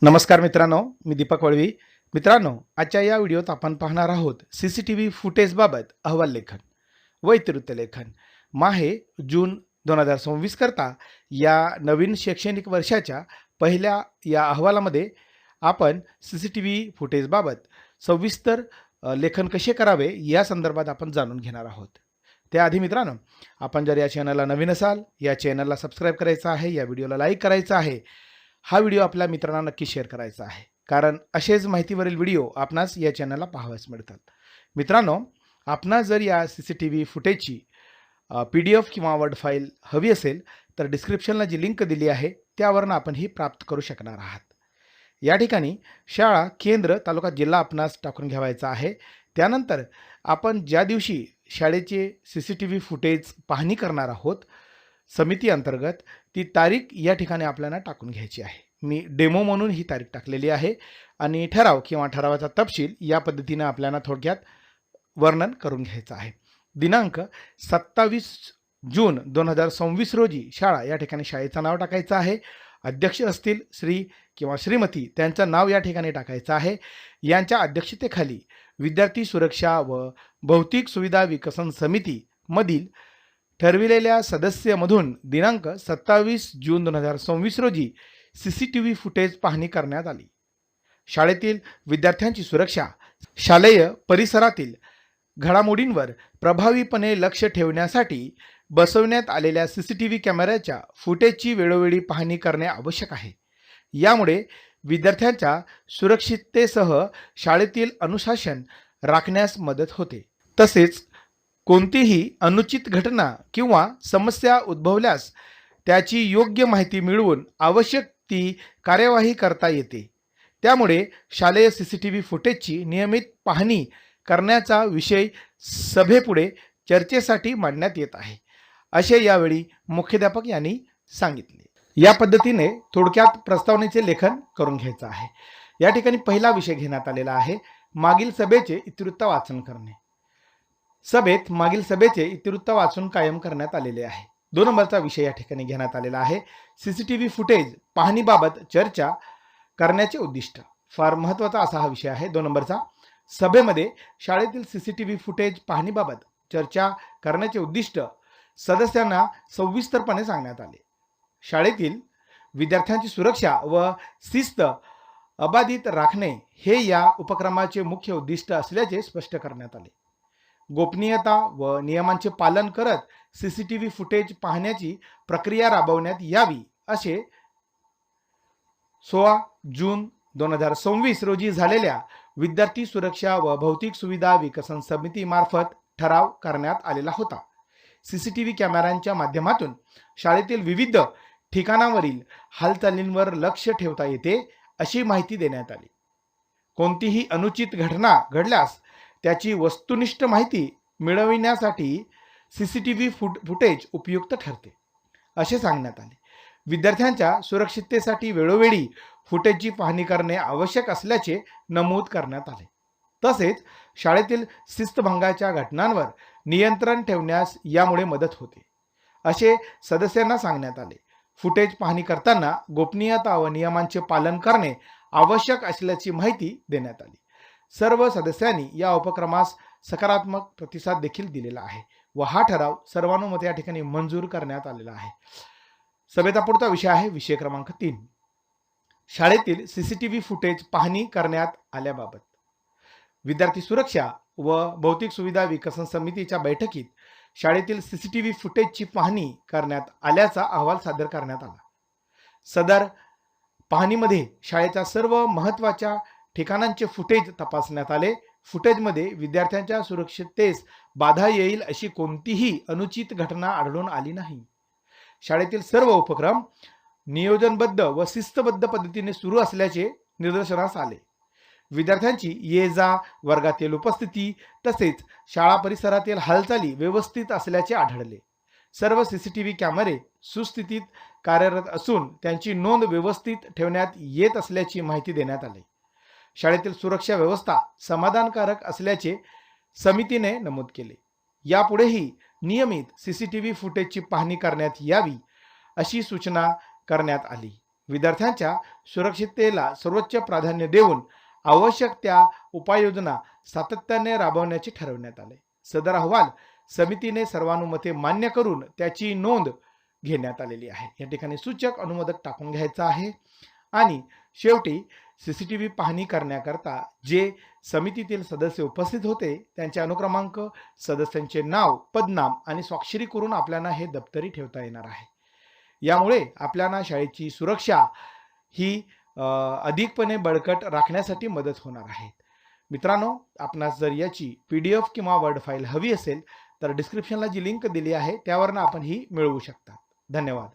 नमस्कार मित्रांनो, मी दीपक वळवी. मित्रांनो, आजच्या या व्हिडिओत आपण पाहणार आहोत सीसीटीव्ही फुटेजबाबत अहवाल लेखन व इतिवृत्त लेखन. माहे जून 2026 करता या नवीन शैक्षणिक वर्षाच्या पहिल्या या अहवालामध्ये आपण सीसीटीव्ही फुटेजबाबत सविस्तर लेखन कसे करावे या संदर्भात आपण जाणून घेणार आहोत. त्याआधी मित्रांनो, आपण जर या चॅनलला नवीन असाल, या चॅनलला सबस्क्राईब करायचं आहे, या व्हिडिओला लाईक करायचं आहे, हा व्हिडिओ आपल्या मित्रांना नक्की शेअर करायचा आहे, कारण असेच माहितीवरील व्हिडिओ आपणास या चॅनलला पाहावयास मिळतात. मित्रांनो, आपणास जर या सीसीटीव्ही फुटेजची PDF किंवा वर्ड फाईल हवी असेल तर डिस्क्रिप्शनला जी लिंक दिली आहे त्यावरून आपण ही प्राप्त करू शकणार आहात. या ठिकाणी शाळा, केंद्र, तालुका, जिल्हा आपणास टाकून घ्यावायचा आहे. त्यानंतर आपण ज्या दिवशी शाळेचे सीसीटीव्ही फुटेज पाहणी करणार आहोत समिती अंतर्गत, ती तारीख या ठिकाणी आपल्याला टाकून घ्यायची आहे. मी डेमो म्हणून ही तारीख टाकलेली आहे आणि ठराव किंवा ठरावाचा तपशील या पद्धतीने आपल्याला थोडक्यात वर्णन करून घ्यायचं आहे. दिनांक 27 जून 2026 रोजी शाळा या ठिकाणी शाळेचं नाव टाकायचं आहे. अध्यक्ष असतील श्री किंवा श्रीमती, त्यांचं नाव या ठिकाणी टाकायचं आहे. यांच्या अध्यक्षतेखाली विद्यार्थी सुरक्षा व भौतिक सुविधा विकसन समिती मधील ठरविलेल्या सदस्यमधून दिनांक 27 जून 2026 रोजी सीसीटीव्ही फुटेज पाहणी करण्यात आली. शाळेतील विद्यार्थ्यांची सुरक्षा, शालेय परिसरातील घडामोडींवर प्रभावीपणे लक्ष ठेवण्यासाठी बसवण्यात आलेल्या सीसीटीव्ही कॅमेऱ्याच्या फुटेजची वेळोवेळी पाहणी करणे आवश्यक आहे. यामुळे विद्यार्थ्यांच्या सुरक्षिततेसह शाळेतील अनुशासन राखण्यास मदत होते. तसेच कोणतीही अनुचित घटना किंवा समस्या उद्भवल्यास त्याची योग्य माहिती मिळवून आवश्यक ती कार्यवाही करता येते. त्यामुळे शालेय सीसीटीव्ही फुटेजची नियमित पाहणी करण्याचा विषय सभेपुढे चर्चेसाठी मांडण्यात येत आहे, असे यावेळी मुख्याध्यापक यांनी सांगितले. या पद्धतीने थोडक्यात प्रस्तावनेचे लेखन करून घ्यायचं आहे. या ठिकाणी पहिला विषय घेण्यात आलेला आहे मागील सभेचे इतिवृत्त वाचन करणे. सभेत मागील सभेचे इतिवृत्त वाचून कायम करण्यात आलेले आहे. 2 नंबरचा विषय या ठिकाणी घेण्यात आलेला आहे सीसीटीव्ही फुटेज पाहणीबाबत चर्चा करण्याचे उद्दिष्ट. फार महत्त्वाचा असा हा विषय आहे 2 नंबरचा. सभेमध्ये शाळेतील सीसीटीव्ही फुटेज पाहणीबाबत चर्चा करण्याचे उद्दिष्ट सदस्यांना सविस्तरपणे सांगण्यात आले. शाळेतील विद्यार्थ्यांची सुरक्षा व शिस्त अबाधित राखणे हे या उपक्रमाचे मुख्य उद्दिष्ट असल्याचे स्पष्ट करण्यात आले. गोपनीयता व नियमांचे पालन करत सीसीटीव्ही फुटेज पाहण्याची प्रक्रिया राबवण्यात यावी, असे 16 जून 2026 रोजी झालेल्या विद्यार्थी सुरक्षा व भौतिक सुविधा विकसन समितीमार्फत ठराव करण्यात आलेला होता. सीसीटीव्ही कॅमेऱ्यांच्या माध्यमातून शाळेतील विविध ठिकाणावरील हालचालींवर लक्ष ठेवता येते, अशी माहिती देण्यात आली. कोणतीही अनुचित घटना घडल्यास त्याची वस्तुनिष्ठ माहिती मिळविण्यासाठी सीसीटीव्ही फुटेज उपयुक्त ठरते, असे सांगण्यात आले. विद्यार्थ्यांच्या सुरक्षिततेसाठी वेळोवेळी फुटेजची पाहणी करणे आवश्यक असल्याचे नमूद करण्यात आले. तसेच शाळेतील शिस्तभंगाच्या घटनांवर नियंत्रण ठेवण्यास यामुळे मदत होते, असे सदस्यांना सांगण्यात आले. फुटेज पाहणी करताना गोपनीयता व नियमांचे पालन करणे आवश्यक असल्याची माहिती देण्यात आली. सर्व सदस्यांनी या उपक्रमास सकारात्मक प्रतिसाद देखील दिलेला आहे व हा ठराव सर्वानुमते या ठिकाणी मंजूर करण्यात आलेला आहे. सभेचा पुढचा विषय आहे विषय क्रमांक 3 शाळेतील सीसीटीव्ही फुटेज पाहणी करण्यात आल्याबाबत. विद्यार्थी सुरक्षा व भौतिक सुविधा विकसन समितीच्या बैठकीत शाळेतील सीसीटीव्ही फुटेजची पाहणी करण्यात आल्याचा अहवाल सादर करण्यात आला. सदर पाहणीमध्ये शाळेच्या सर्व महत्त्वाच्या ठिकाणांचे फुटेज तपासण्यात आले. फुटेजमध्ये विद्यार्थ्यांच्या सुरक्षिततेस बाधा येईल अशी कोणतीही अनुचित घटना आढळून आली नाही. शाळेतील सर्व उपक्रम नियोजनबद्ध व शिस्तबद्ध पद्धतीने सुरू असल्याचे निदर्शनास आले. विद्यार्थ्यांची ये जा, वर्गातील उपस्थिती तसेच शाळा परिसरातील हालचाली व्यवस्थित असल्याचे आढळले. सर्व सीसीटीव्ही कॅमेरे सुस्थितीत कार्यरत असून त्यांची नोंद व्यवस्थित ठेवण्यात येत असल्याची माहिती देण्यात आली. शाळेतील सुरक्षा व्यवस्था समाधानकारक असल्याचे समितीने नमूद केले. यापुढेही नियमित सीसीटीव्ही फुटेजची पाहणी करण्यात यावी, अशी सूचना करण्यात आली. विद्यार्थ्यांच्या सुरक्षिततेला सर्वोच्च प्राधान्य देऊन आवश्यक त्या उपाययोजना सातत्याने राबवण्याचे ठरवण्यात आले. सदर अहवाल समितीने सर्वानुमते मान्य करून त्याची नोंद घेण्यात आलेली आहे. या ठिकाणी सूचक अनुमोदक टाकून घ्यायचा आहे. आणि शेवटी सीसीटीव्ही पाहणी करण्याकरता जे समितीतील सदस्य उपस्थित होते त्यांचे अनुक्रमांक, सदस्यांचे नाव, पदनाम आणि स्वाक्षरी करून आपल्याला हे दप्तरी ठेवता येणार आहे. यामुळे आपल्याला शाळेची सुरक्षा ही अधिकपणे बळकट राखण्यासाठी मदत होणार आहे. मित्रांनो, आपणास जर याची PDF किंवा वर्ड फाईल हवी असेल तर डिस्क्रिप्शनला जी लिंक दिली आहे त्यावरून आपण ही मिळवू शकता. धन्यवाद.